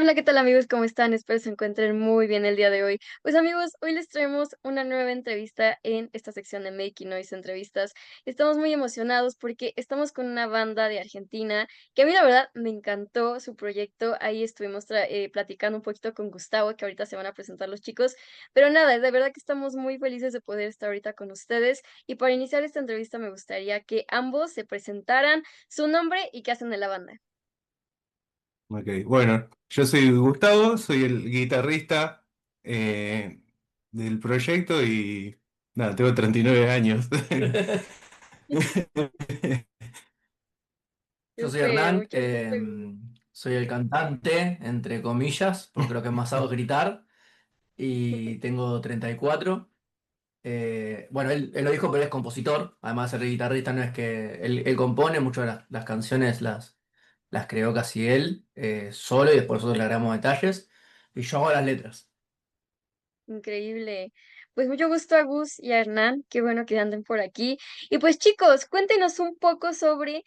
Hola, ¿qué tal amigos? ¿Cómo están? Espero se encuentren muy bien el día de hoy. Pues amigos, hoy les traemos una nueva entrevista en esta sección de Making Noise Entrevistas. Estamos muy emocionados porque estamos con una banda de Argentina que a mí la verdad me encantó su proyecto. Ahí estuvimos platicando un poquito con Gustavo, que ahorita se van a presentar los chicos. Pero nada, de verdad que estamos muy felices de poder estar ahorita con ustedes. Y para iniciar esta entrevista me gustaría que ambos se presentaran su nombre y qué hacen de la banda. Ok, bueno, yo soy Gustavo, soy el guitarrista eh, del proyecto y nada, tengo 39 años. Yo soy Súper, Hernán, mucho gusto. soy el cantante, entre comillas, porque lo que más hago es gritar, y tengo 34. Bueno, él lo dijo, pero es compositor, además de ser guitarrista, no es que él compone, muchas de las canciones las creó casi él, solo, y después nosotros le agregamos detalles, y yo hago las letras. Increíble. Pues mucho gusto a Gus y a Hernán, qué bueno que anden por aquí. Y pues chicos, cuéntenos un poco sobre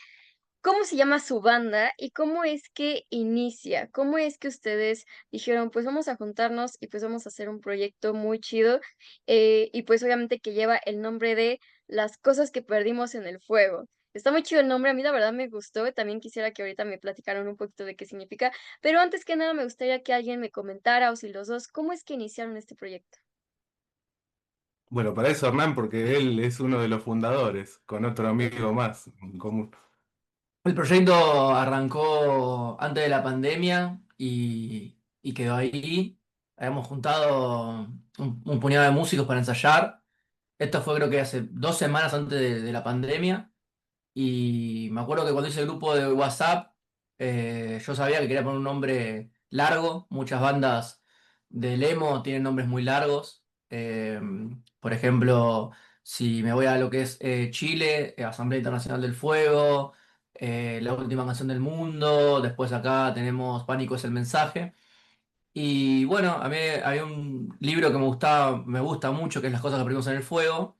cómo se llama su banda y cómo es que inicia, cómo es que ustedes dijeron, pues vamos a juntarnos y pues vamos a hacer un proyecto muy chido y pues obviamente que lleva el nombre de Las cosas que perdimos en el fuego. Está muy chido el nombre, a mí la verdad me gustó, también quisiera que ahorita me platicaran un poquito de qué significa, pero antes que nada me gustaría que alguien me comentara o si los dos, ¿cómo es que iniciaron este proyecto? Bueno, para eso Hernán, porque él es uno de los fundadores, con otro amigo más en común. El proyecto arrancó antes de la pandemia y quedó ahí. Habíamos juntado un puñado de músicos para ensayar. Esto fue creo que hace 2 semanas antes de la pandemia. Y me acuerdo que cuando hice el grupo de WhatsApp, yo sabía que quería poner un nombre largo. Muchas bandas del emo tienen nombres muy largos. Por ejemplo, si me voy a lo que es Chile, Asamblea Internacional del Fuego, La Última Canción del Mundo. Después acá tenemos Pánico es el mensaje. Y bueno, a mí había un libro que me gusta mucho, que es Las cosas que aprendimos en el fuego.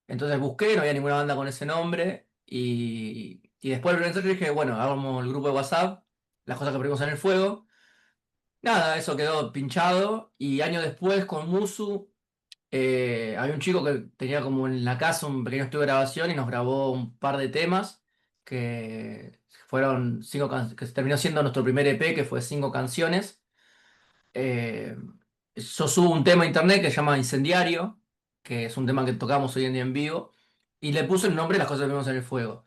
Entonces busqué, no había ninguna banda con ese nombre. Y después del ensayo dije, bueno, hagamos el grupo de WhatsApp, las cosas que aprendimos en el fuego. Nada, eso quedó pinchado. Y años después con Musu, había un chico que tenía como en la casa un pequeño estudio de grabación y nos grabó un par de temas que fueron que terminó siendo nuestro primer EP, que fue 5 canciones. Eh, yo subo un tema a internet que se llama Incendiario, que es un tema que tocamos hoy en día en vivo, y le puse el nombre de Las cosas que vemos en el fuego.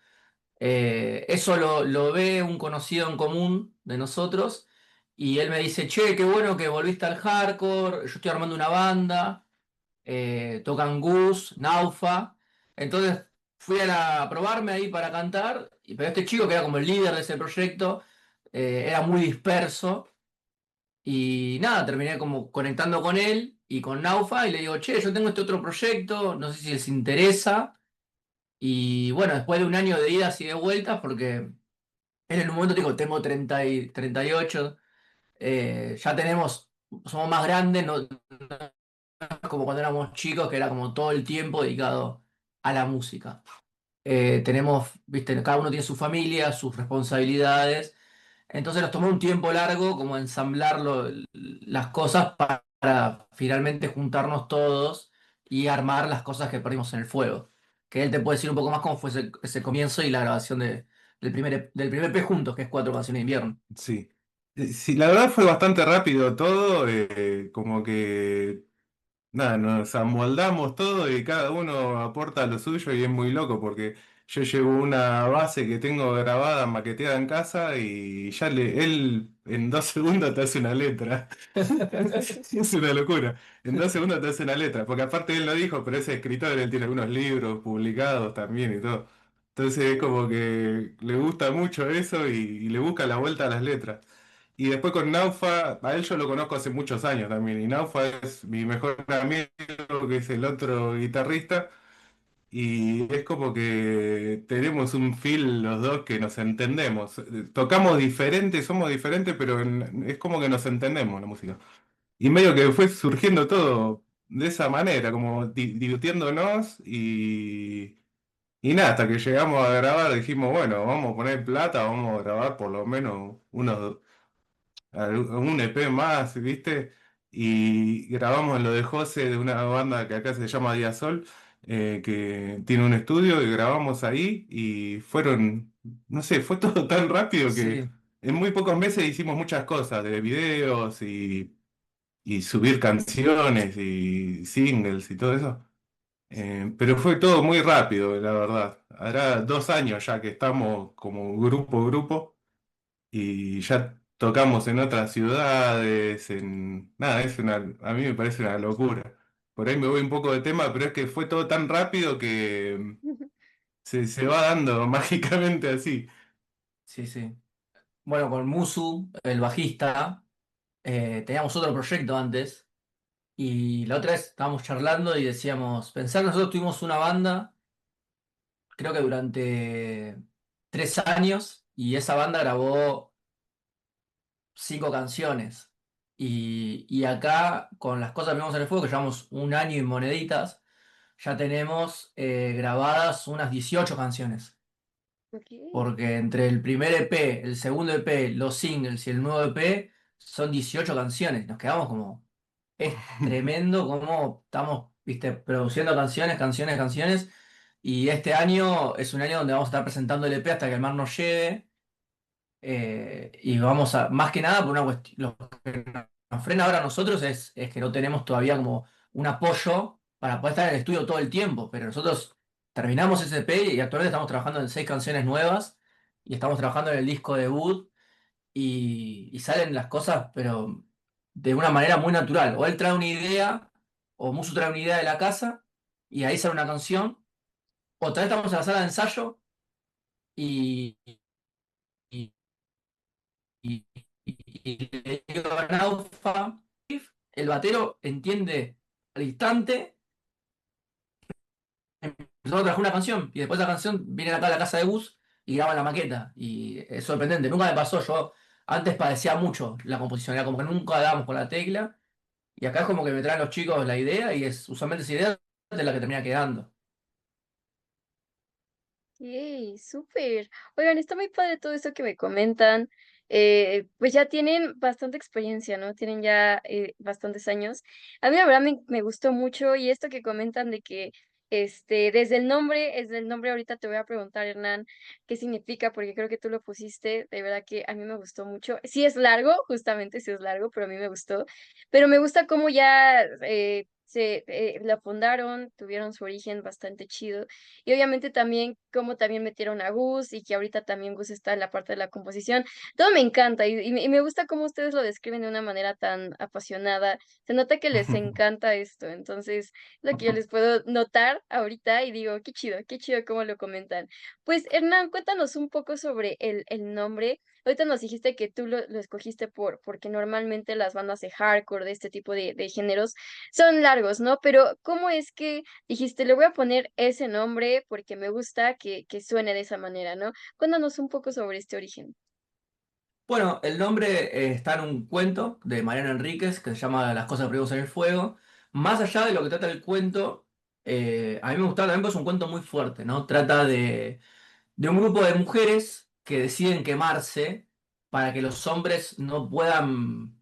Eso lo ve un conocido en común de nosotros, y él me dice, che, qué bueno que volviste al hardcore, yo estoy armando una banda, tocan Gus, Naufa, entonces fui a probarme ahí para cantar, pero este chico que era como el líder de ese proyecto, era muy disperso. Y nada, terminé como conectando con él y con Naufa y le digo, che, yo tengo este otro proyecto, no sé si les interesa. Y bueno, después de un año de idas y de vueltas, porque él en un momento digo, tengo 30 y 38, ya somos más grandes, no es como cuando éramos chicos, que era como todo el tiempo dedicado a la música. Tenemos, viste, cada uno tiene su familia, sus responsabilidades. Entonces nos tomó un tiempo largo como ensamblar las cosas para finalmente juntarnos todos y armar las cosas que perdimos en el fuego. Que él te puede decir un poco más cómo fue ese comienzo y la grabación del primer EP juntos, que es 4 canciones de invierno. Sí. Sí, la verdad fue bastante rápido todo, como que nada, nos amoldamos todo y cada uno aporta lo suyo y es muy loco porque yo llevo una base que tengo grabada, maqueteada en casa y él en 2 segundos te hace una letra. Es una locura. En 2 segundos te hace una letra, porque aparte él lo dijo, pero es escritor, él tiene algunos libros publicados también y todo. Entonces es como que le gusta mucho eso y le busca la vuelta a las letras. Y después con Naufa, a él yo lo conozco hace muchos años también, y Naufa es mi mejor amigo, que es el otro guitarrista, y es como que tenemos un feel los dos que nos entendemos. Tocamos diferente, somos diferentes, pero es como que nos entendemos la música. Y medio que fue surgiendo todo de esa manera, como divirtiéndonos y nada, hasta que llegamos a grabar dijimos, bueno, vamos a poner plata, vamos a grabar por lo menos unos un EP más, ¿viste? Y grabamos lo de José, de una banda que acá se llama Día Sol, que tiene un estudio, y grabamos ahí y fueron, no sé, fue todo tan rápido que Sí, en muy pocos meses hicimos muchas cosas, de videos y subir canciones y singles y todo eso. Pero fue todo muy rápido, la verdad. Hará 2 años ya que estamos como grupo y ya tocamos en otras ciudades, Nada, a mí me parece una locura. Por ahí me voy un poco de tema, pero es que fue todo tan rápido que se va dando mágicamente así. sí, sí. Bueno, con Musu, el bajista, teníamos otro proyecto antes. Y la otra vez estábamos charlando y decíamos, pensar que nosotros tuvimos una banda, creo que durante 3 años, y esa banda grabó 5 canciones. Y acá, con las cosas que vemos en el fuego, que llevamos un año y moneditas, ya tenemos grabadas unas 18 canciones. Ok. Porque entre el primer EP, el segundo EP, los singles y el nuevo EP, son 18 canciones. Nos quedamos como... Es tremendo cómo estamos, viste, produciendo canciones, canciones, canciones. Y este año es un año donde vamos a estar presentando el EP hasta que el mar nos lleve. Y vamos a, más que nada, por una cuestión, lo que nos frena ahora a nosotros es que no tenemos todavía como un apoyo para poder estar en el estudio todo el tiempo. Pero nosotros terminamos ese EP y actualmente estamos trabajando en 6 canciones nuevas y estamos trabajando en el disco debut y salen las cosas, pero de una manera muy natural. O él trae una idea, o Musu trae una idea de la casa, y ahí sale una canción. O tal vez estamos en la sala de ensayo y, y, y- y le digo a Naufa, el batero entiende al instante, empezó a trabajar una canción, y después de la canción vienen acá a la casa de Gus y graban la maqueta. Y es sorprendente, nunca me pasó, yo antes padecía mucho la composición, era como que nunca dábamos con la tecla. Y acá es como que me traen los chicos la idea y es usualmente esa idea de la que termina quedando. Yay, súper. Oigan, está muy padre todo esto que me comentan. Pues ya tienen bastante experiencia, ¿no? Tienen ya bastantes años. A mí la verdad me gustó mucho y esto que comentan de que desde el nombre ahorita te voy a preguntar, Hernán, qué significa, porque creo que tú lo pusiste, de verdad que a mí me gustó mucho. Sí es largo, justamente sí es largo, pero a mí me gustó. Pero me gusta cómo ya la fundaron, tuvieron su origen bastante chido. Y obviamente también como también metieron a Gus y que ahorita también Gus está en la parte de la composición. Todo me encanta y me gusta cómo ustedes lo describen de una manera tan apasionada. Se nota que les encanta esto. Entonces, lo que yo les puedo notar ahorita y digo, qué chido cómo lo comentan. Pues Hernán, cuéntanos un poco sobre el nombre. Ahorita nos dijiste que tú lo escogiste porque normalmente las bandas de hardcore, de este tipo de géneros, son largos, ¿no? Pero ¿cómo es que dijiste, le voy a poner ese nombre porque me gusta que suene de esa manera, ¿no? Cuéntanos un poco sobre este origen. Bueno, el nombre está en un cuento de Mariano Enríquez que se llama Las cosas prohibidas en el fuego. Más allá de lo que trata el cuento, a mí me gustaba también porque es un cuento muy fuerte, ¿no? Trata de un grupo de mujeres que deciden quemarse para que los hombres no puedan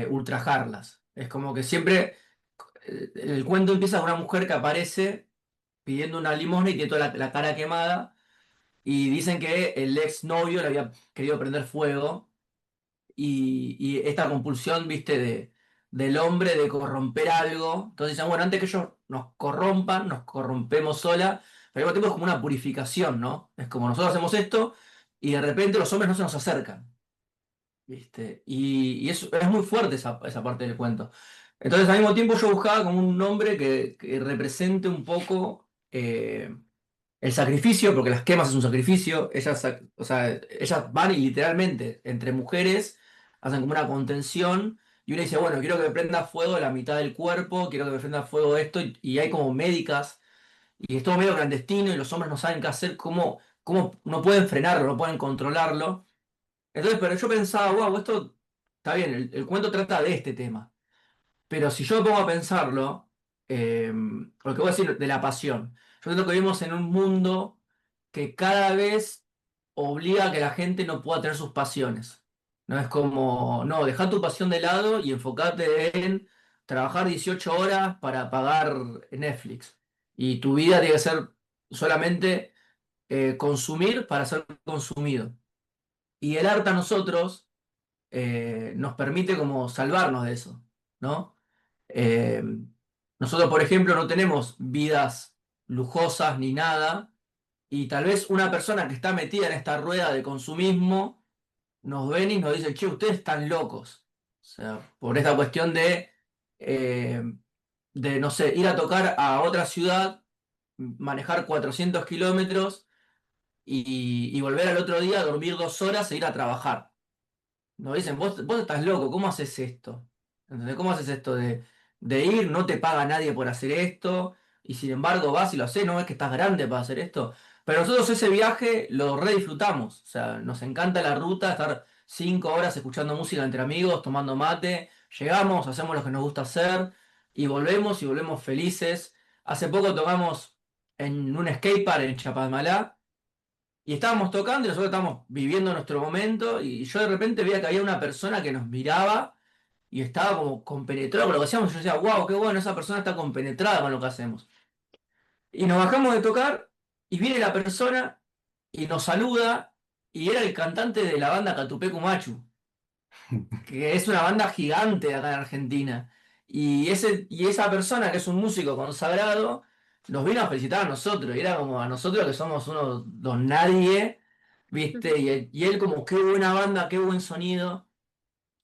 ultrajarlas. Es como que siempre el cuento empieza con una mujer que aparece pidiendo una limosna y tiene toda la cara quemada. Y dicen que el ex novio le había querido prender fuego. Y esta compulsión, viste, del hombre de corromper algo. Entonces dicen, bueno, antes que ellos nos corrompan, nos corrompemos sola. Pero al mismo tiempo es como una purificación, ¿no? Es como nosotros hacemos esto y de repente los hombres no se nos acercan. ¿Viste? Y es muy fuerte esa parte del cuento. Entonces, al mismo tiempo, yo buscaba como un nombre que represente un poco el sacrificio, porque las quemas es un sacrificio. O sea, ellas van y literalmente entre mujeres hacen como una contención. Y uno dice, bueno, quiero que me prenda fuego la mitad del cuerpo, quiero que me prenda fuego esto. Y hay como médicas, y es todo medio clandestino, y los hombres no saben qué hacer, cómo no pueden frenarlo, no pueden controlarlo. Entonces, pero yo pensaba, wow, esto está bien, el cuento trata de este tema. Pero si yo me pongo a pensarlo, lo que voy a decir de la pasión, yo creo que vivimos en un mundo que cada vez obliga a que la gente no pueda tener sus pasiones. No es como, no, deja tu pasión de lado y enfocate en trabajar 18 horas para pagar Netflix. Y tu vida tiene que ser solamente consumir para ser consumido. Y el arte a nosotros nos permite como salvarnos de eso, ¿no? Eh, nosotros, por ejemplo, no tenemos vidas lujosas ni nada, y tal vez una persona que está metida en esta rueda de consumismo nos ven y nos dicen, che, ustedes están locos. O sea, por esta cuestión eh, de, no sé, ir a tocar a otra ciudad, manejar 400 kilómetros y volver al otro día, dormir 2 horas e ir a trabajar. Nos dicen, vos estás loco, ¿cómo haces esto? ¿Entendés? ¿Cómo haces esto de ir? No te paga nadie por hacer esto, y sin embargo vas y lo haces, no es que estás grande para hacer esto. Pero nosotros ese viaje lo re disfrutamos, o sea, nos encanta la ruta, estar 5 horas escuchando música entre amigos, tomando mate, llegamos, hacemos lo que nos gusta hacer, y volvemos felices. Hace poco tocamos en un skatepark en Chapadmalá, y estábamos tocando y nosotros estábamos viviendo nuestro momento y yo de repente veía que había una persona que nos miraba y estaba como compenetrado con lo que hacíamos. Yo decía, wow, qué bueno, esa persona está compenetrada con lo que hacemos. Y nos bajamos de tocar y viene la persona y nos saluda y era el cantante de la banda Catupecu Machu, que es una banda gigante acá en Argentina. Y esa persona, que es un músico consagrado, nos vino a felicitar a nosotros. Y era como a nosotros que somos unos don nadie, ¿viste? Y él como, qué buena banda, qué buen sonido.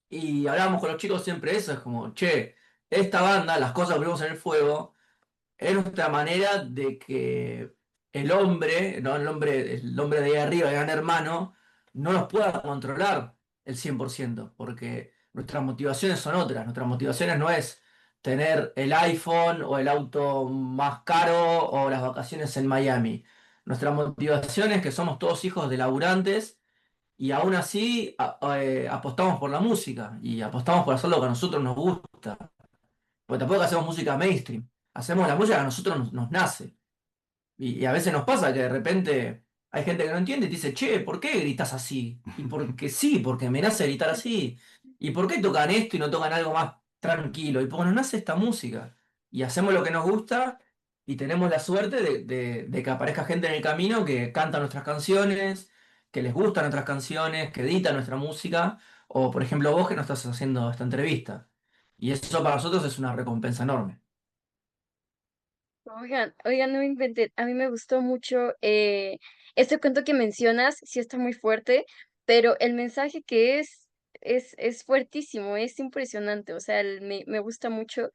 Y hablábamos con los chicos siempre eso, es como, che, esta banda, las cosas que ponemos en el fuego, es nuestra manera de que el hombre, ¿no? El hombre de ahí arriba, el gran hermano, no nos pueda controlar el 100%, porque nuestras motivaciones son otras. Nuestras motivaciones no es tener el iPhone o el auto más caro o las vacaciones en Miami. Nuestra motivación es que somos todos hijos de laburantes y aún así apostamos por la música y apostamos por hacer lo que a nosotros nos gusta. Porque tampoco hacemos música mainstream. Hacemos la música que a nosotros nos nace. Y a veces nos pasa que de repente hay gente que no entiende y te dice, che, ¿por qué gritas así? Y porque sí, porque me nace gritar así. ¿Y por qué tocan esto y no tocan algo más tranquilo? Y porque nos nace esta música. Y hacemos lo que nos gusta y tenemos la suerte de que aparezca gente en el camino que canta nuestras canciones, que les gustan nuestras canciones, que edita nuestra música. O por ejemplo vos que nos estás haciendo esta entrevista. Y eso para nosotros es una recompensa enorme. Oigan, oigan, no me inventé. A mí me gustó mucho este cuento que mencionas, sí está muy fuerte, pero el mensaje que es fuertísimo, es impresionante. O sea, me gusta mucho.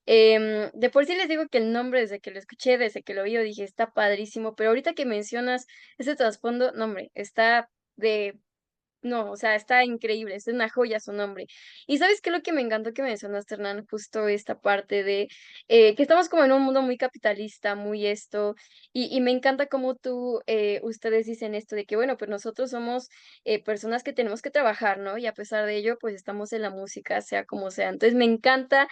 De por sí les digo que el nombre, desde que lo escuché, desde que lo vi, yo dije, está padrísimo, pero ahorita que mencionas ese trasfondo, no, hombre, está de no, o sea, está increíble, es una joya su nombre. Y ¿sabes qué? Lo que me encantó que mencionaste, Hernán, justo esta parte de que estamos como en un mundo muy capitalista, muy esto, y me encanta cómo ustedes dicen esto de que, bueno, pues nosotros somos personas que tenemos que trabajar, ¿no? Y a pesar de ello, pues estamos en la música, sea como sea. Entonces me encanta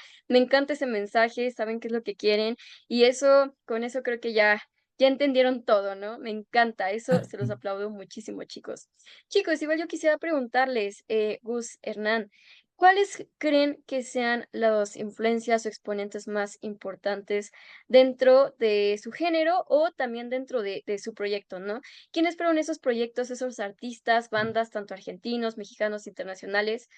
ese mensaje, saben qué es lo que quieren, y eso, con eso creo que ya entendieron todo, ¿no? Me encanta, eso se los aplaudo muchísimo, chicos. Chicos, igual yo quisiera preguntarles, Gus, Hernán, ¿cuáles creen que sean las influencias o exponentes más importantes dentro de su género o también dentro de su proyecto, ¿no? ¿Quiénes fueron esos proyectos, esos artistas, bandas, tanto argentinos, mexicanos, internacionales,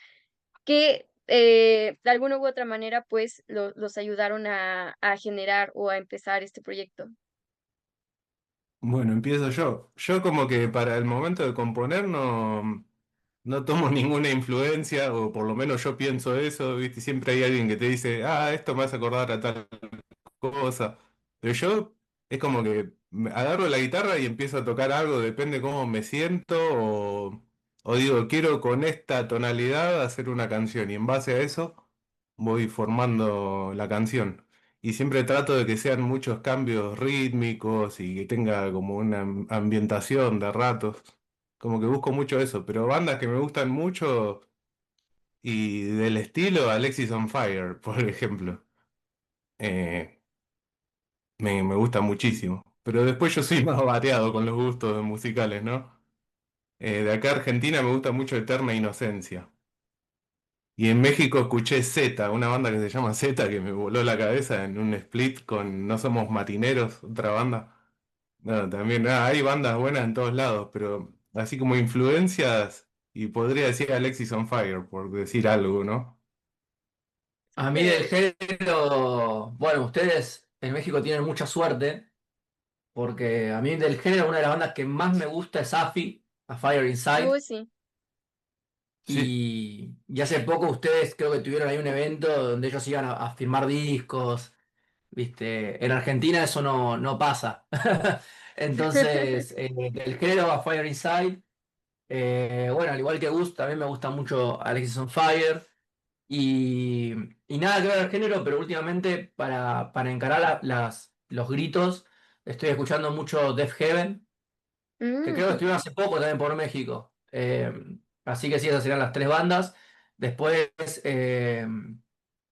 que de alguna u otra manera, pues, los ayudaron a generar o a empezar este proyecto? Bueno, empiezo yo. Yo como que para el momento de componer no tomo ninguna influencia, o por lo menos yo pienso eso, ¿viste? Siempre hay alguien que te dice, ah, esto me hace acordar a tal cosa. Pero yo es como que agarro la guitarra y empiezo a tocar algo, depende cómo me siento, o digo, quiero con esta tonalidad hacer una canción, y en base a eso voy formando la canción. Y siempre trato de que sean muchos cambios rítmicos y que tenga como una ambientación de ratos. Como que busco mucho eso, pero bandas que me gustan mucho y del estilo Alexis on Fire, por ejemplo. Eh, me gusta muchísimo. Pero después yo soy más variado con los gustos musicales, ¿no? De acá a Argentina me gusta mucho Eterna Inocencia. Y en México escuché Z, una banda que se llama Z, que me voló la cabeza en un split con No Somos Marineros, otra banda. No, también, hay bandas buenas en todos lados, pero así como influencias, y podría decir Alexis on Fire, por decir algo, ¿no? A mí del Pero, género, bueno, ustedes en México tienen mucha suerte, porque a mí del género una de las bandas que más me gusta es AFI, A Fire Inside. sí. Sí, Y hace poco ustedes creo que tuvieron ahí un evento donde ellos iban a firmar discos, ¿viste? En Argentina eso no pasa. Entonces, del género A Fire Inside, bueno, al igual que Gus, también me gusta mucho Alexis on Fire. Y, y nada que ver al género, pero últimamente para encarar los gritos, estoy escuchando mucho Def Heaven, que creo que Mm, estuvieron hace poco también por México. Así que sí, esas serían las tres bandas. Después,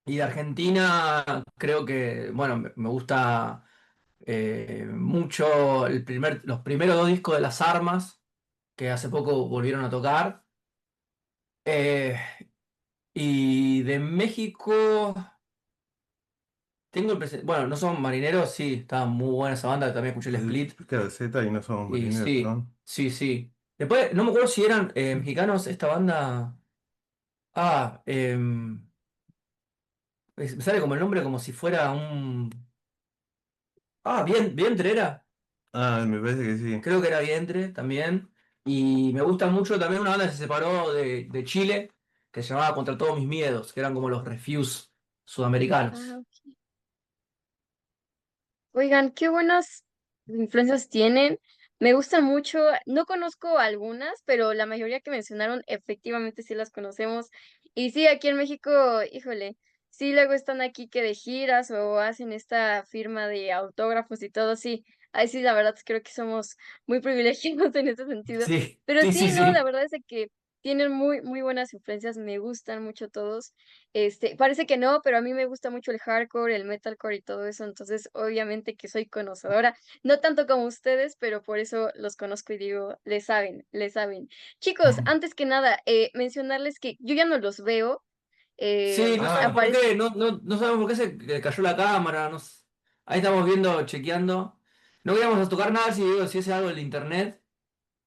y de Argentina, creo que, bueno, me gusta mucho los primeros dos discos de Las Armas, que hace poco volvieron a tocar. Eh, y de México, tengo bueno, no son marineros, sí, estaba muy buena esa banda, también escuché el Split. claro, Z y No Somos Y Marineros, sí, perdón. sí, sí. Después, no me acuerdo si eran mexicanos, esta banda. Ah, me sale como el nombre como si fuera un. Ah, Vientre era. Ah, me parece que sí. Creo que era Vientre también. Y me gusta mucho también una banda que se separó de Chile, que se llamaba Contra Todos Mis Miedos, que eran como los Refuse ah, sudamericanos. ok. Oigan, qué buenas influencias tienen. Me gustan mucho. No conozco algunas, pero la mayoría que mencionaron efectivamente sí las conocemos. Y sí, aquí en México, híjole, sí luego están aquí que de giras o hacen esta firma de autógrafos y todo, sí. Ahí sí, la verdad creo que somos muy privilegiados en ese sentido. Sí, Pero sí, sí, sí, no, la sí. verdad es de que tienen muy, muy buenas influencias, me gustan mucho todos. Parece que no, pero a mí me gusta mucho el hardcore, el metalcore y todo eso, entonces obviamente que soy conocedora, no tanto como ustedes, pero por eso los conozco y digo, le saben, le saben. Chicos, antes que nada, mencionarles que yo ya no los veo, Sí, no sabemos por aparece, qué, no sabemos por qué se cayó la cámara. Ahí estamos viendo, chequeando. No queríamos tocar nada si es algo del internet,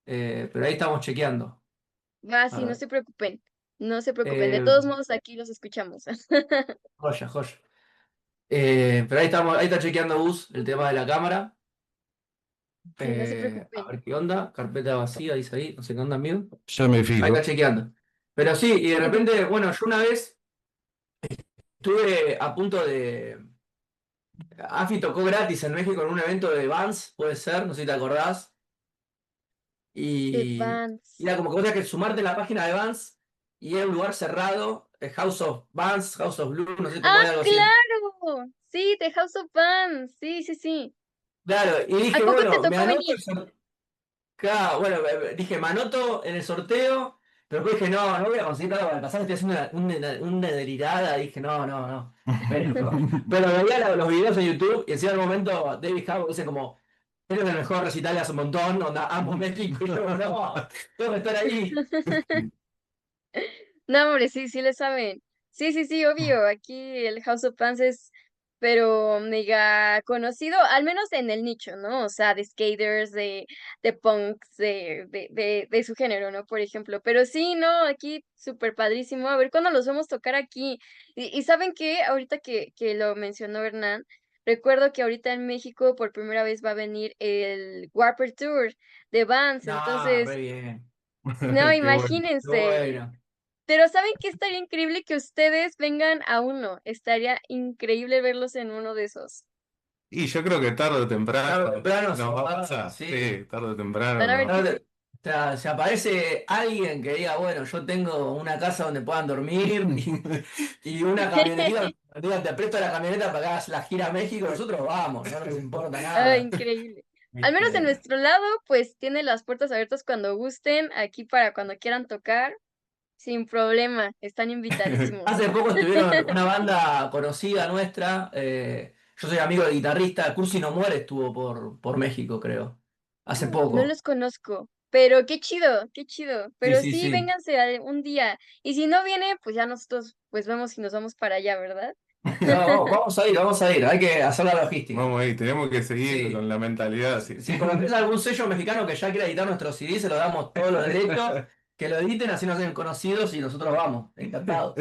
pero ahí estamos chequeando. va, A sí, no ver. se preocupen, no se preocupen, de Eh, todos modos aquí los escuchamos. joya, joya. Pero ahí está chequeando Bus el tema de la cámara. Sí, no se A preocupen. ver qué onda. Carpeta vacía, dice ahí. No sé qué onda, amigo. Ya me Ahí está fijo. chequeando. Pero sí, y de repente, bueno, yo una vez estuve a punto de. AFI tocó gratis en México en un evento de Vans, puede ser, no sé si te acordás. The Y Vans. era como que vos tenías que sumarte en la página de Vans y era un lugar cerrado, House of Vans, House of Blue, no sé, te Ah, ponía algo así. claro, sí, The House of Vans, sí, sí, sí. Claro, y ¿A dije, poco te bueno, me tocó anoto venir? el sorteo. Claro, bueno, dije, me anoto en el sorteo, pero después dije, no voy a conseguir nada para pasar, estoy haciendo una delirada. Dije, no. Pero veía los videos en YouTube y encima del momento David Harbour dice como, eres el mejor recital de hace un montón, onda, amo México, y yo, no, tengo que estar ahí. No, hombre, sí, sí le saben. Sí, sí, sí, obvio. Aquí el House of Fans es, pero mega conocido, al menos en el nicho, ¿no? O sea, de skaters, de punks, de su género, ¿no? Por ejemplo. Pero sí, no, aquí súper padrísimo. A ver cuándo los vamos a tocar aquí. Y ¿saben qué? Ahorita que lo mencionó Hernán, recuerdo que ahorita en México por primera vez va a venir el Warped Tour de Vans. No, re Entonces, bien, no, Qué bueno. qué imagínense. bueno. Pero ¿saben qué estaría increíble que ustedes vengan a uno? Estaría increíble verlos en uno de esos. Y yo creo que tarde o temprano Tarde o temprano nos va a pasar. sí. Sí, tarde o temprano Van a ver no. que sí. O sea, se aparece alguien que diga, bueno, yo tengo una casa donde puedan dormir y una camionetita donde digan, te presto la camioneta para que hagas la gira a México, nosotros vamos, no nos importa Ah, nada. increíble. Al menos en Este, nuestro lado, pues tiene las puertas abiertas cuando gusten, aquí para cuando quieran tocar, sin problema, están invitadísimos. hace poco estuvieron una banda conocida nuestra, yo soy amigo del guitarrista, Cursi No Muere estuvo por México, creo. Hace No poco. los conozco. Pero qué chido, qué chido. Sí, Pero sí, sí, sí. vénganse un día. Y si no viene, pues ya nosotros pues vemos si nos vamos para allá, ¿verdad? No, vamos a ir, vamos a ir. Hay que hacer la logística. Vamos ahí, tenemos que seguir con Sí. la mentalidad Si, así. si conoces algún sello mexicano que ya quiera editar nuestros CD, se lo damos todos los derechos, que lo editen, así nos hacen conocidos y nosotros vamos. Encantados.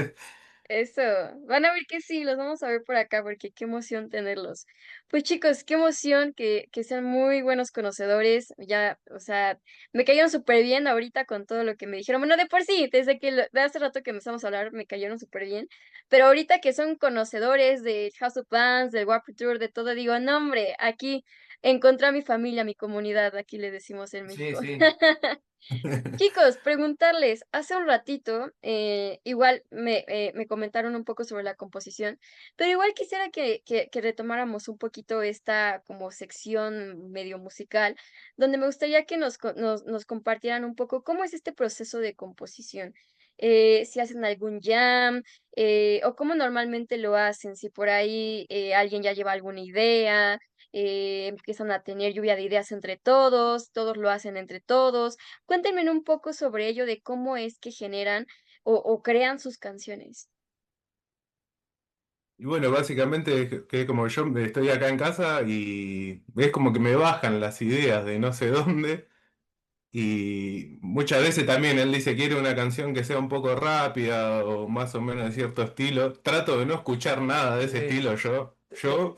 Eso, van a ver que sí, los vamos a ver por acá porque qué emoción tenerlos. Pues chicos, qué emoción que sean muy buenos conocedores, ya, o sea, me cayeron súper bien ahorita con todo lo que me dijeron. Bueno, de por sí, desde que de hace rato que empezamos a hablar me cayeron súper bien, pero ahorita que son conocedores de House of Bands, del Warped Tour, de todo, digo, no hombre, aquí encontré a mi familia, mi comunidad, aquí le decimos en Sí, México. sí. Chicos, preguntarles, hace un ratito, igual me comentaron un poco sobre la composición, pero igual quisiera que retomáramos un poquito esta como sección medio musical, donde me gustaría que nos compartieran un poco cómo es este proceso de composición. Si hacen algún jam, o cómo normalmente lo hacen, si por ahí alguien ya lleva alguna idea, empiezan a tener lluvia de ideas entre todos lo hacen entre todos. Cuéntenme un poco sobre ello, de cómo es que generan o crean sus canciones. Y bueno, básicamente es que como yo estoy acá en casa y es como que me bajan las ideas de no sé dónde. Y muchas veces también él dice quiere una canción que sea un poco rápida o más o menos de cierto estilo. Trato de no escuchar nada de ese Sí. estilo yo.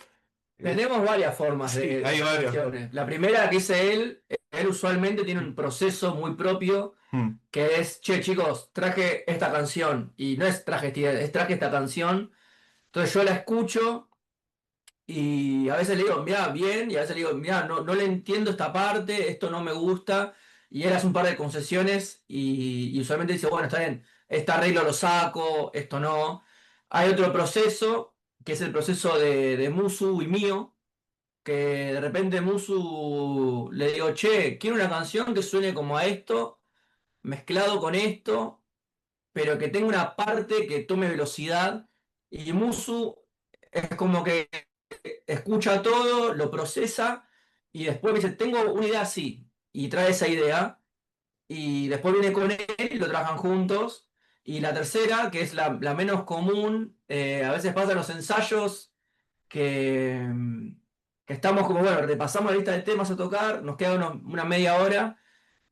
Tenemos varias formas Sí, de hay hacer varios. canciones. La primera que dice él usualmente tiene un proceso muy propio Mm. que es, che, chicos, traje esta canción. Y no es traje, es traje esta canción. Entonces yo la escucho y a veces le digo, mira, bien, y a veces le digo, mira, no, no le entiendo esta parte, esto no me gusta. Y él hace un par de concesiones y usualmente dice, bueno, está bien, este arreglo lo saco, esto no. Hay otro proceso, que es el proceso de Musu y mío, que de repente Musu le digo, che, quiero una canción que suene como a esto, mezclado con esto, pero que tenga una parte que tome velocidad. Y Musu es como que escucha todo, lo procesa y después me dice, tengo una idea así. Y trae esa idea y después viene con él y lo trabajan juntos. Y la tercera, que es la menos común, a veces pasa en los ensayos que, que estamos como, bueno, repasamos la lista de temas a tocar, nos queda una media hora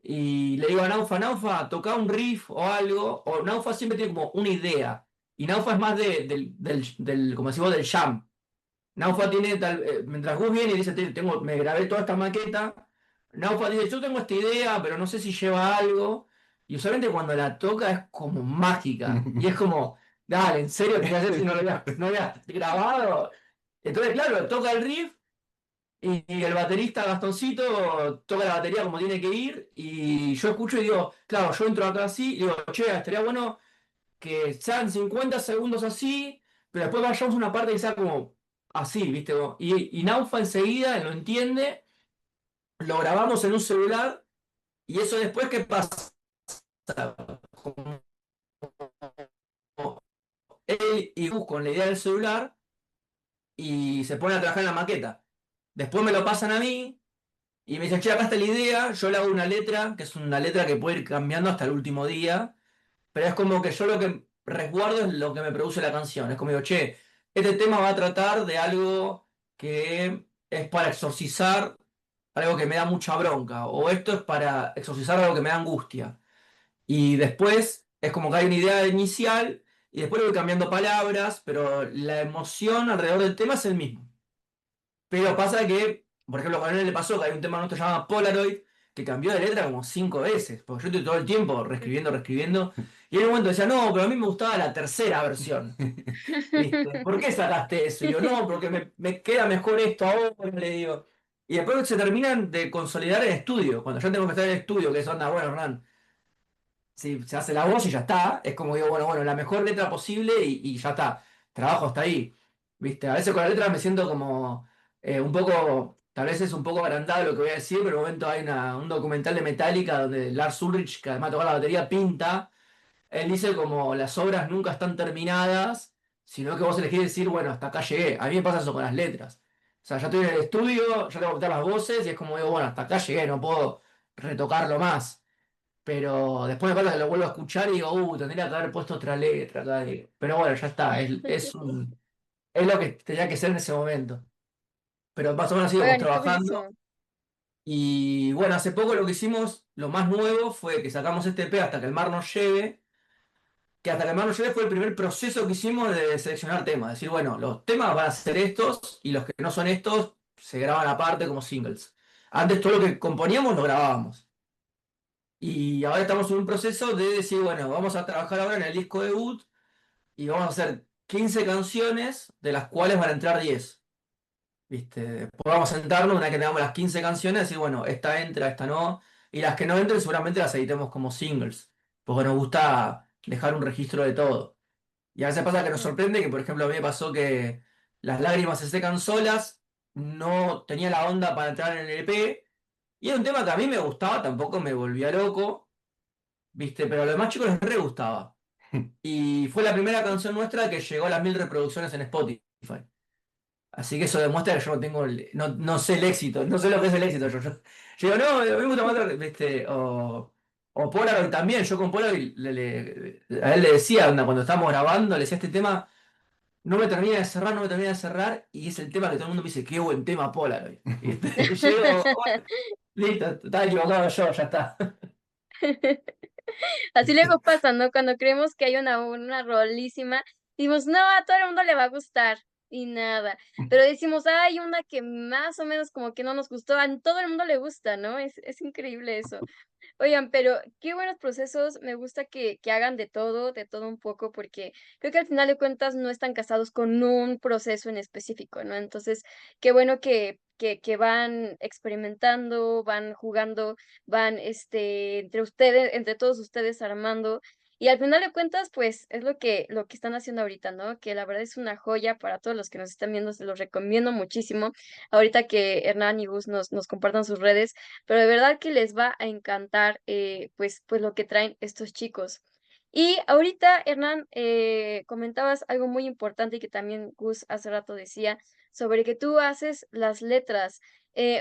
y le digo a Naufa, Naufa, toca un riff o algo, o Naufa siempre tiene como una idea, y Naufa es más como decimos, del jam. Naufa tiene, mientras Gus viene y dice, me grabé toda esta maqueta, Naufa dice, yo tengo esta idea, pero no sé si lleva algo, y usualmente cuando la toca es como mágica, y es como, dale, ¿en serio te hacer si no lo habías grabado? Entonces, claro, toca el riff, y el baterista Gastoncito toca la batería como tiene que ir. Y yo escucho y digo, claro, yo entro acá así y digo, che, estaría bueno que sean 50 segundos así, pero después vayamos a una parte que sea como así, ¿viste? Y Naufa enseguida lo entiende, lo grabamos en un celular y eso después, ¿qué pasa? Como él y Gus con la idea del celular y se pone a trabajar en la maqueta. Después me lo pasan a mí. Y me dicen, che, acá está la idea, yo le hago una letra, que es una letra que puede ir cambiando hasta el último día, pero es como que yo lo que resguardo es lo que me produce la canción. Es como digo, che, este tema va a tratar de algo que es para exorcizar algo que me da mucha bronca, o esto es para exorcizar algo que me da angustia. Y después es como que hay una idea inicial, y después le voy cambiando palabras, pero la emoción alrededor del tema es el mismo. Pero pasa que, por ejemplo, con él le pasó que hay un tema nuestro llamado Polaroid que cambió de letra como 5 veces, porque yo estoy todo el tiempo reescribiendo, reescribiendo, y en un momento decía, no, pero a mí me gustaba la tercera versión. ¿Viste? ¿Por qué sacaste eso? Y yo, no, porque me queda mejor esto ahora, le digo. Y después se terminan de consolidar el estudio. Cuando yo tengo que estar en el estudio, que es onda, bueno, Hernán, sí, se hace la voz y ya está. Es como digo, bueno, la mejor letra posible y ya está. Trabajo hasta ahí. ¿Viste? A veces con la letra me siento como un poco, tal vez es un poco agrandado lo que voy a decir, pero en un momento hay un documental de Metallica donde Lars Ulrich, que además toca la batería, pinta. Él dice como las obras nunca están terminadas, sino que vos elegís decir, bueno, hasta acá llegué. A mí me pasa eso con las letras. O sea, ya estoy en el estudio, ya tengo que botar las voces y es como digo, bueno, hasta acá llegué, no puedo retocarlo más. Pero después me pasa que lo vuelvo a escuchar y digo, tendría que haber puesto otra letra acá. Pero bueno, ya está, es lo que tenía que ser en ese momento. Pero más o menos así vamos Oigan, qué trabajando. buenísimo. Y bueno, hace poco lo que hicimos, lo más nuevo fue que sacamos este EP hasta que el mar nos lleve, que hasta que el mar nos lleve fue el primer proceso que hicimos de seleccionar temas. Decir, bueno, los temas van a ser estos y los que no son estos se graban aparte como singles. Antes todo lo que componíamos lo grabábamos. Y ahora estamos en un proceso de decir, bueno, vamos a trabajar ahora en el disco debut y vamos a hacer 15 canciones, de las cuales van a entrar 10. ¿Viste? Después vamos a sentarnos una vez que tengamos las 15 canciones y decir, bueno, esta entra, esta no. Y las que no entren seguramente las editemos como singles. Porque nos gusta dejar un registro de todo. Y a veces pasa que nos Mm. sorprende que, por ejemplo, a mí me pasó que Las lágrimas se secan solas, no tenía la onda para entrar en el EP. Y era un tema que a mí me gustaba, tampoco me volvía loco, ¿viste? Pero a los demás chicos les re gustaba. Y fue la primera canción nuestra que llegó a las 1000 reproducciones en Spotify. Así que eso demuestra que yo no tengo no sé el éxito, no sé lo que es el éxito. Yo digo, no, a mí me gusta más, ¿viste? O Polaroid también, yo con Polaroid a él le decía, onda, cuando estábamos grabando, le decía este tema, no me termina de cerrar, no me termina de cerrar, y es el tema que todo el mundo me dice, qué buen tema Polaroid. ¿Viste? Y yo digo, bueno, listo, estaba equivocado yo, ya está. Así luego pasa, ¿no? Cuando creemos que hay una rolísima, decimos, no, a todo el mundo le va a gustar, y nada. Pero decimos, hay una que más o menos como que no nos gustó, a todo el mundo le gusta, ¿no? Es increíble eso. Oigan, pero qué buenos procesos, me gusta que hagan de todo un poco, porque creo que al final de cuentas no están casados con un proceso en específico, ¿no? Entonces, qué bueno que van experimentando, van jugando, van entre ustedes, entre todos ustedes armando. Y al final de cuentas, pues es lo que están haciendo ahorita, ¿no? Que la verdad es una joya para todos los que nos están viendo, se los recomiendo muchísimo. Ahorita que Hernán y Gus nos compartan sus redes, pero de verdad que les va a encantar pues lo que traen estos chicos. Y ahorita, Hernán, comentabas algo muy importante y que también Gus hace rato decía sobre que tú haces las letras.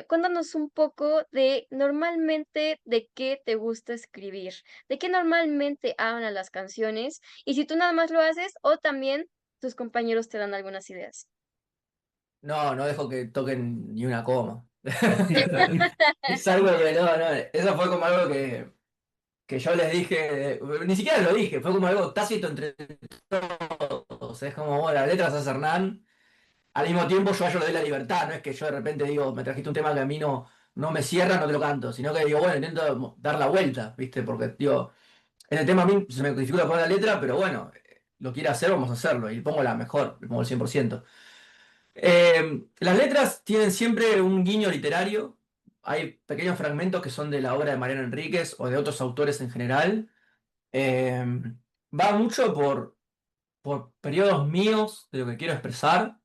Cuéntanos un poco de normalmente de qué te gusta escribir, de qué normalmente hablan las canciones y si tú nada más lo haces o también tus compañeros te dan algunas ideas. No, no dejo que toquen ni una coma. Es algo que no, eso fue como algo que yo les dije, ni siquiera lo dije, fue como algo tácito entre todos. Es como, bueno, las letras hace Hernán, al mismo tiempo yo a ellos les doy la libertad, no es que yo de repente digo, me trajiste un tema que a mí no me cierra, no te lo canto, sino que digo, bueno, intento dar la vuelta, ¿viste? Porque, digo, en el tema a mí se me dificulta poner la letra, pero bueno, lo quiere hacer, vamos a hacerlo, y pongo la mejor, le pongo el 100%. Las letras tienen siempre un guiño literario. Hay pequeños fragmentos que son de la obra de Mariano Enríquez o de otros autores en general. Eh, Va mucho por periodos míos de lo que quiero expresar.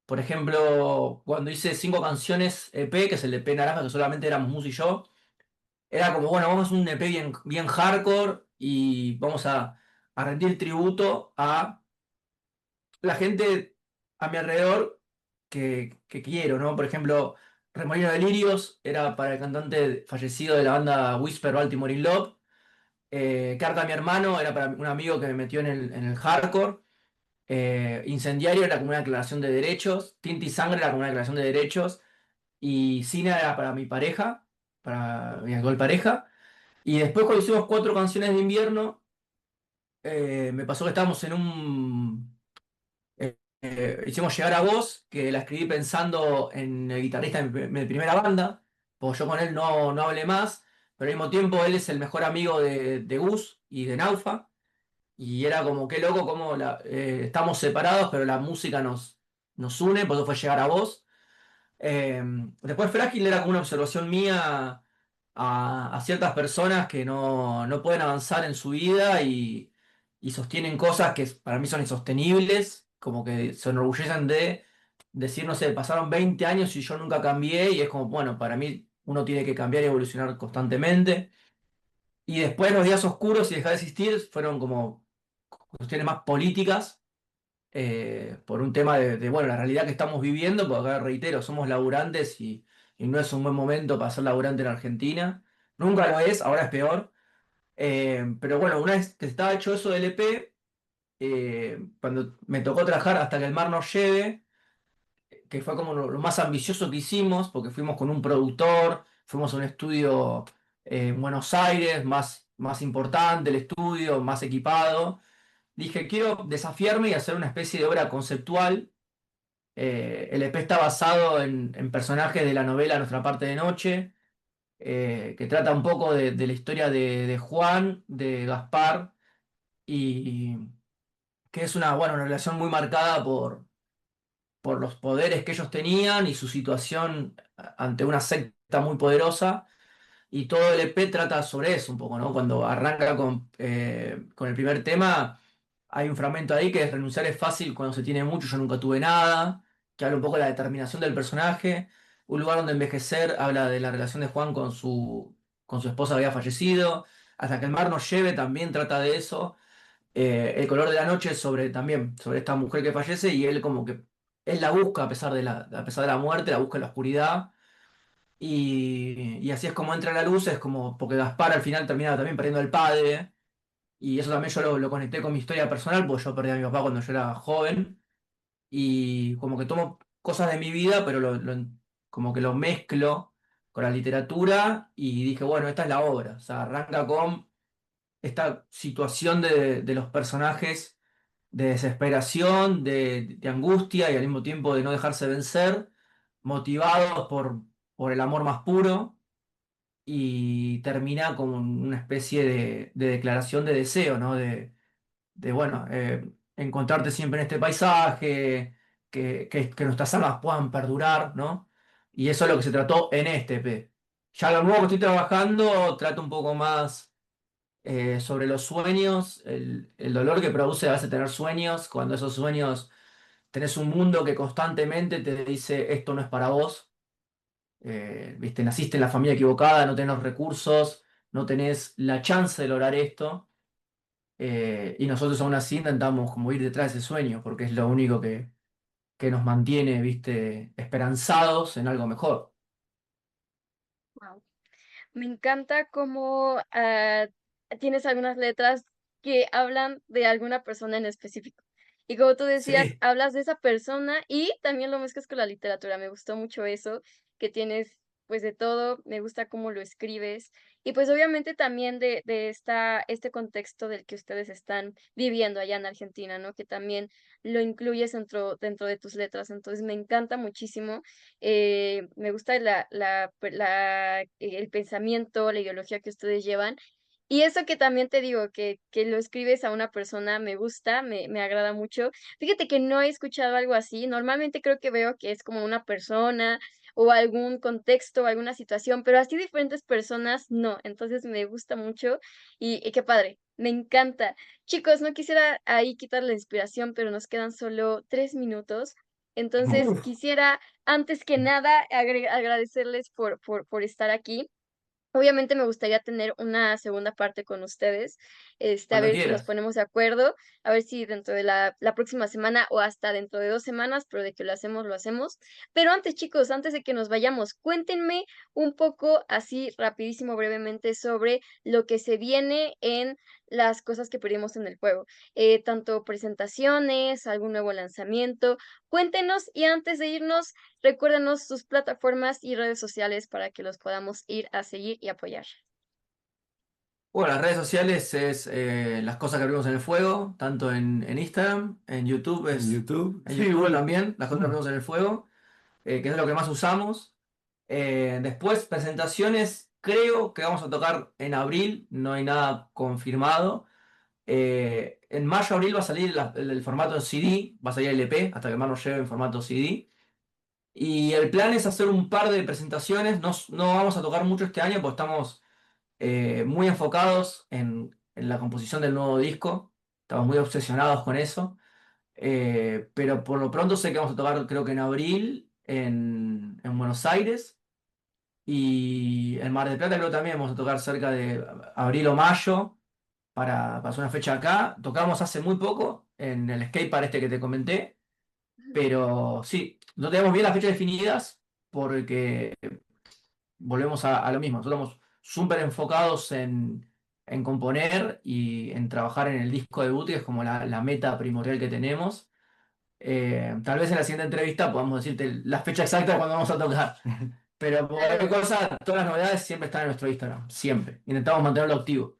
Por ejemplo, cuando hice 5 canciones EP, que es el EP Naranja, que solamente éramos Mus y yo, era como, bueno, vamos a hacer un EP bien, bien hardcore y vamos a rendir tributo a la gente a mi alrededor que quiero, ¿no? Por ejemplo, Remolino de Lirios era para el cantante fallecido de la banda Whisper Baltimore in Love. Carta a mi hermano era para un amigo que me metió en el hardcore. Incendiario era como una declaración de derechos. Tinta y Sangre era como una declaración de derechos. Y Cine era para mi pareja, para mi actual pareja. Y después cuando hicimos 4 canciones de invierno, me pasó que estábamos en un hicimos llegar a vos, que la escribí pensando en el guitarrista de mi primera banda, porque yo con él no hablé más, pero al mismo tiempo él es el mejor amigo de Gus y de Naufa, y era como qué loco como estamos separados, pero la música nos une, por eso fue llegar a vos. Eh, Después Frágil era como una observación mía a ciertas personas que no pueden avanzar en su vida y sostienen cosas que para mí son insostenibles, como que se enorgullecen de decir, no sé, pasaron 20 años y yo nunca cambié y es como, bueno, para mí uno tiene que cambiar y evolucionar constantemente. Y después los días oscuros y dejar de existir fueron como cuestiones más políticas por un tema bueno, la realidad que estamos viviendo, porque acá reitero, somos laburantes y no es un buen momento para ser laburante en Argentina. Nunca lo es, ahora es peor. Pero bueno, una vez que estaba hecho eso del EP, cuando me tocó trabajar Hasta que el mar nos lleve, que fue como lo más ambicioso que hicimos, porque fuimos con un productor, fuimos a un estudio en Buenos Aires, más importante el estudio, más equipado. Dije, quiero desafiarme y hacer una especie de obra conceptual. El EP está basado en personajes de la novela Nuestra parte de noche, que trata un poco de la historia de Juan, de Gaspar, y que es bueno, una relación muy marcada por los poderes que ellos tenían y su situación ante una secta muy poderosa. Y todo el EP trata sobre eso un poco, ¿no? Cuando arranca con el primer tema, hay un fragmento ahí que es renunciar es fácil cuando se tiene mucho, yo nunca tuve nada, que habla un poco de la determinación del personaje. Un lugar donde envejecer habla de la relación de Juan con su esposa que había fallecido. Hasta que el mar nos lleve también trata de eso. El color de la noche es también sobre esta mujer que fallece y él como que él la busca a pesar de la muerte, la busca en la oscuridad. Y así es como entra la luz, es como porque Gaspar al final termina también perdiendo al padre. Y eso también yo lo conecté con mi historia personal, porque yo perdí a mi papá cuando yo era joven. Y como que tomo cosas de mi vida, pero como que lo mezclo con la literatura y dije, bueno, esta es la obra. O sea, arranca con esta situación de los personajes de desesperación, de angustia y al mismo tiempo de no dejarse vencer, motivados por el amor más puro, y termina como una especie de declaración de deseo, ¿no? Bueno, encontrarte siempre en este paisaje, que nuestras almas puedan perdurar, ¿no? Y eso es lo que se trató en este EP. Ya lo nuevo que estoy trabajando trata un poco más sobre los sueños, el dolor que produce a veces tener sueños, cuando esos sueños tenés un mundo que constantemente te dice esto no es para vos, viste, naciste en la familia equivocada, no tenés los recursos, no tenés la chance de lograr esto, y nosotros aún así intentamos como ir detrás de ese sueño, porque es lo único que nos mantiene, viste, esperanzados en algo mejor. Wow. Me encanta cómo tienes algunas letras que hablan de alguna persona en específico. Y como tú decías, Sí. hablas de esa persona y también lo mezclas con la literatura. Me gustó mucho eso, que tienes pues de todo, me gusta cómo lo escribes. Y pues obviamente también de este contexto del que ustedes están viviendo allá en Argentina, ¿no? Que también lo incluyes dentro de tus letras. Entonces me encanta muchísimo. Me gusta el pensamiento, la ideología que ustedes llevan. Y eso que también te digo, que lo escribes a una persona, me gusta, me agrada mucho. Fíjate que no he escuchado algo así. Normalmente creo que veo que es como una persona o algún contexto, alguna situación, pero así diferentes personas, no. Entonces me gusta mucho y qué padre, me encanta. Chicos, no quisiera ahí quitar la inspiración, pero nos quedan solo 3 minutos. Entonces Uf, quisiera antes que nada, agradecerles por estar aquí. Obviamente me gustaría tener una segunda parte con ustedes, a Cuando ver si nos quieras. ponemos de acuerdo, a ver si dentro de la próxima semana o hasta dentro de 2 semanas, pero de que lo hacemos, lo hacemos. Pero antes, chicos, antes de que nos vayamos, cuéntenme un poco así rapidísimo, brevemente, sobre lo que se viene en las cosas que pedimos en el juego. Tanto presentaciones, algún nuevo lanzamiento. Cuéntenos y antes de irnos, recuérdanos sus plataformas y redes sociales para que los podamos ir a seguir y apoyar. Bueno, las redes sociales es las cosas que abrimos en el fuego, tanto en Instagram, en YouTube en es YouTube. en Sí, YouTube igual. también, las cosas que abrimos en el fuego, que es lo que más usamos. Después, presentaciones, creo que vamos a tocar en abril, no hay nada confirmado. En mayo, abril va a salir el formato en CD, va a salir el EP, hasta que más nos lleve en formato CD. Y el plan es hacer un par de presentaciones, no vamos a tocar mucho este año, porque estamos muy enfocados en la composición del nuevo disco. Estamos muy obsesionados con eso. Pero por lo pronto sé que vamos a tocar, creo que en abril, en Buenos Aires. Y en Mar del Plata creo que también vamos a tocar cerca de abril o mayo para hacer una fecha acá. Tocamos hace muy poco en el skatepark este que te comenté. Pero sí, no tenemos bien las fechas definidas porque volvemos a lo mismo. Nosotros súper enfocados en componer y en trabajar en el disco debut, que es como la meta primordial que tenemos. Tal vez en la siguiente entrevista podamos decirte la fecha exacta de cuando vamos a tocar. Pero por cualquier Claro. cosa, todas las novedades siempre están en nuestro Instagram, siempre. Intentamos mantenerlo activo.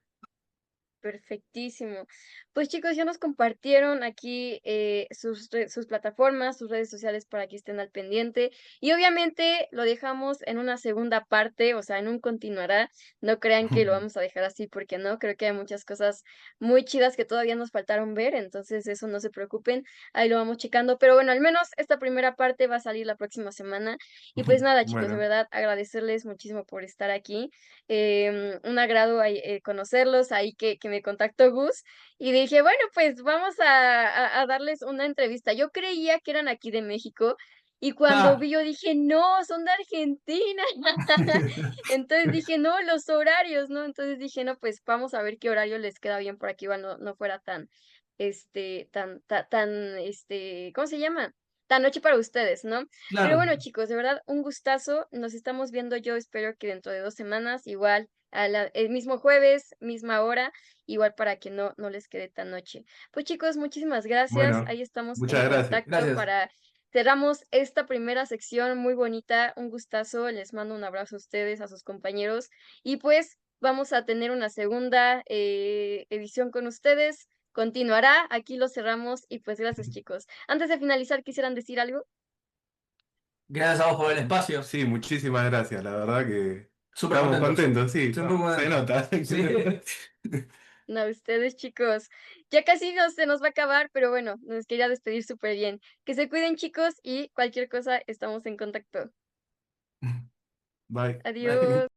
Perfectísimo. Pues chicos, ya nos compartieron aquí sus plataformas, sus redes sociales para que estén al pendiente. Y obviamente lo dejamos en una segunda parte, o sea, en un continuará. No crean que lo vamos a dejar así porque no, creo que hay muchas cosas muy chidas que todavía nos faltaron ver, entonces eso no se preocupen, ahí lo vamos checando. Pero bueno, al menos esta primera parte va a salir la próxima semana. Y pues nada, chicos, de Bueno, verdad agradecerles muchísimo por estar aquí. Un agrado ahí, conocerlos, ahí que me contactó Gus y dije, bueno, pues vamos a darles una entrevista. Yo creía que eran aquí de México y cuando Ah, vi yo dije, no, son de Argentina. Entonces dije, no, los horarios, ¿no? Entonces dije, no, pues vamos a ver qué horario les queda bien por aquí, igual no fuera tan, ¿cómo se llama? Tan noche para ustedes, ¿no? Pero claro. bueno, chicos, de verdad, un gustazo. Nos estamos viendo yo, espero que dentro de 2 semanas, igual, el mismo jueves, misma hora, igual para que no les quede tan noche. Pues chicos, muchísimas gracias. bueno, Ahí estamos en muchas gracias. contacto Gracias. para cerramos esta primera sección muy bonita. Un gustazo. Les mando un abrazo a ustedes, a sus compañeros. Y pues vamos a tener una segunda edición con ustedes. Continuará, aquí lo cerramos y pues gracias chicos. Antes de finalizar, ¿quisieran decir algo? Gracias a vos por el espacio. Sí, muchísimas gracias. La verdad que Súper estamos contentos. contentos, sí, Súper se contentos. nota. Sí. No, ustedes chicos. Ya casi se nos va a acabar, pero bueno, nos quería despedir súper bien. Que se cuiden chicos y cualquier cosa estamos en contacto. Bye. Bye. Adiós.